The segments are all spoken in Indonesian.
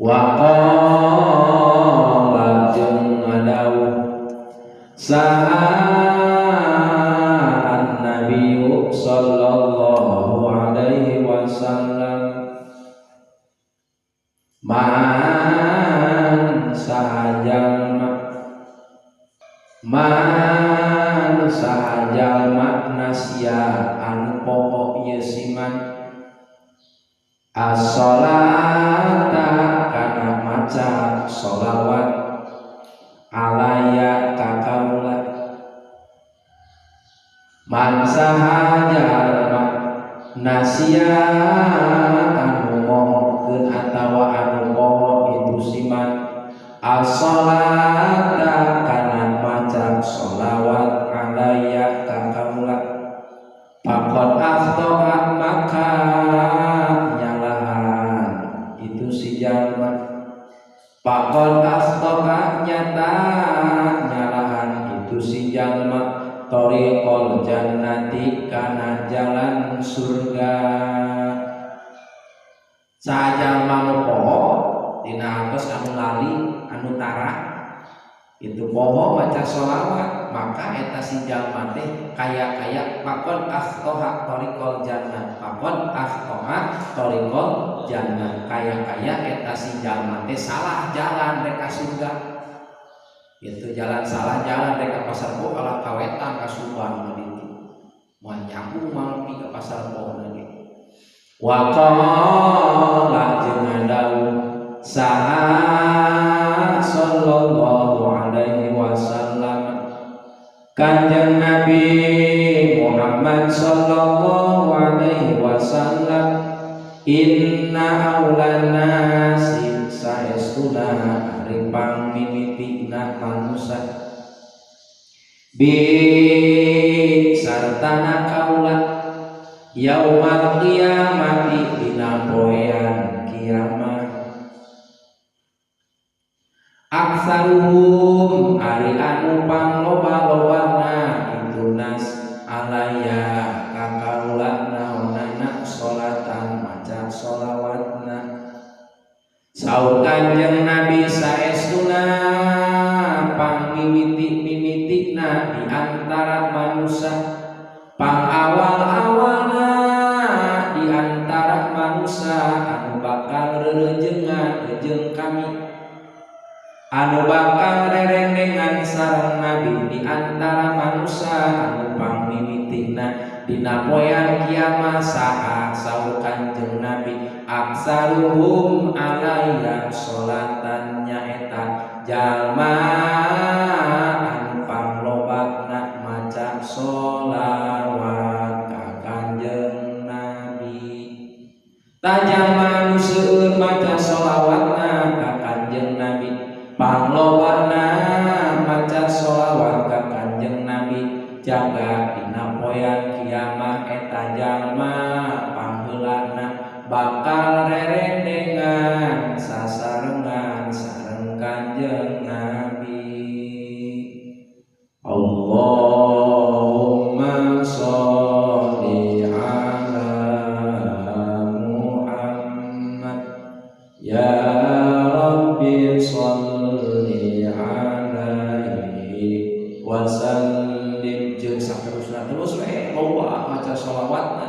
wa qala jeung ngadawuh sa'an Nabi sallallahu alaihi wasallam man sahajal nasya anu pokok ieu siman as-sholata kana maca sholawat alaya kakaula man sahajal nasya anu mohkeun atawa anu pokok itu siman as-sholata kana maca sholawat alaya kakaula faqad afdha maka nyalahan itu si jalma faqad afdha nyata nyalahan itu si jalma thariqal jannati kana jalan surga sajalma nu poho dina atos anu lali anu tara itu poho maca sholawat maka eta si jalma teh kaya faqad afdha thariqal jannah faqad afdha thariqal jannah kaya eta si jalma teh salah jalan rek ka surga itu jalan salah jalan rek ka pasar po ala kawetan ka Subang ditu moal nyambung mangpi ka pasar po lagi wa qala jeung ngadawuh saha sallallahu alaihi wasallam kanjeng Nabi Muhammad sallallahu alaihi wasallam inna aulan nasi saestuna ari pangmimitina manusia bi sartana kaula yaumal qiyamati dina poean kiamat aksaruhum ari anu pangloba-lobana itu nas alaya kakaula naonana sholatan maca sholawatna saur kanjeng Nabi saestuna pangmimiti-mimitina di antara manusia pangawal-awalna di antara manusia anu bakal rerejengan jeung kami anu bakal rerendengan sareng Nabi di antara manusia anu pangmimitina dina poean kiamat saha saur kanjeng Nabi aksaruhum alaiya sholatan nyaeta jalma anu panglobana maca sholawat ka kanjeng Nabi tajalma anu seueur maca sholawatna ka kanjeng Nabi panglobana maca sholawat ka kanjeng Nabi jaga dina poean kiamat eta jalma pangheulana bakal rerendengan sasarengan sareng kanjeng Nabi Allahumma sholli ala Muhammad ya Rabbi sholli alaihi wasallim jeung saterusna terus we loba maca sholawatna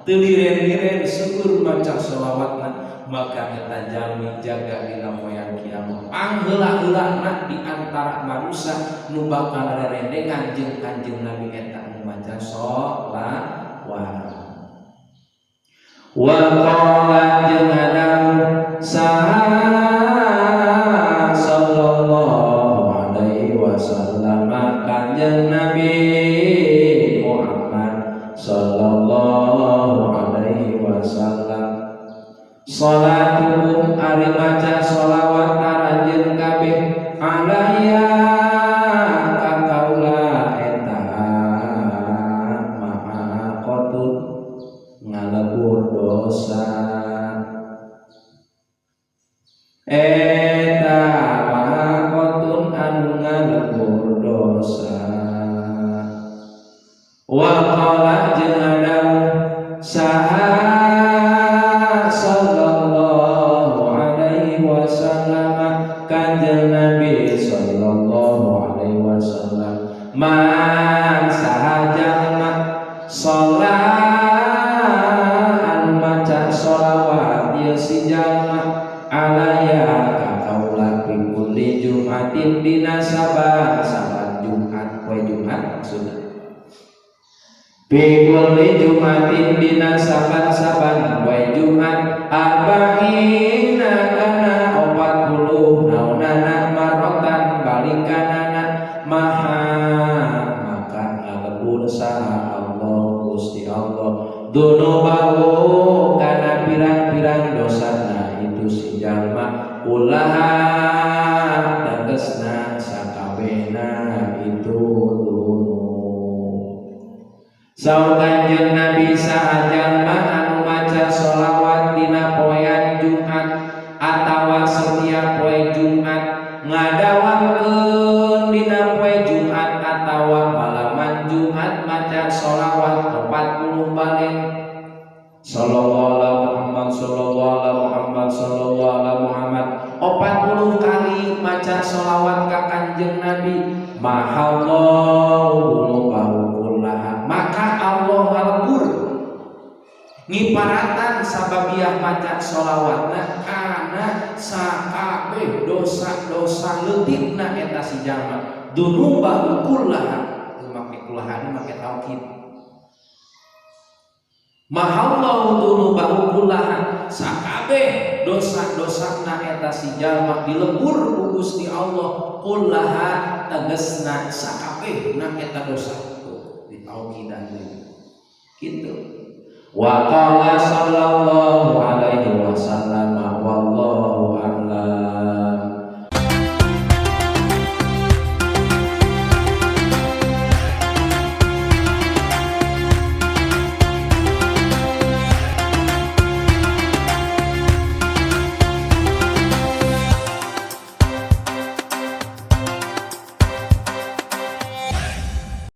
teu liren-liren seueur maca sholawatna maka eta jalmi jaga dina poean kiamat pangheula-heulana di antara manusia nu bakal rerendengan jeung kanjeng Nabi eta nu maca sholawat wa qala jeung ngadawuh saha sallallahu alaihi wasallam kanjeng Nabi Muhammad sallallahu alaihi wasallam salatuhum ari maca sholawat taranjeun kabeh alaya ka kaula eta maha qatut ngalebur dosa eta maha qatun anu ngalebur dosa wa qala jeung ngadawuh saha sallallahu alaihi wasallam dina saban Jumat poe Jumat maksudna fi kulli Jumatin dina saban poe Jumat arba'ina kana 40 naunana marotan balikanana maha maka ngalebur saha Allah Gusti Allah dunubahu kana pirang-pirang dosana itu si jalma ulah tegesna sakabehna itu dunu saur Kanjeng Nabi saha jalma anu maca sholawat dina poean Jumat atawa setiap poe Jumat ngadawakeun dina poe Jumat atawa malaman Jumat maca sholawat 40 balik sallallahu alaihi Muhammad 40 kali maca sholawat ka Kanjeng Nabi mahallahu dunubahu kullaha maka Allah ngalebur ngiparatan sababiah maca sholawatna kana sakabeh dosa-dosa leutikna eta si jalma dunubahu kullaha teu make kullaha make taukid mahallahu dunubahu kullaha sakabeh dosa-dosana eta si jalma dilebur ku Gusti Allah kullaha tegesna sakabehna eta dosa ditaukidan deui kitu wa qala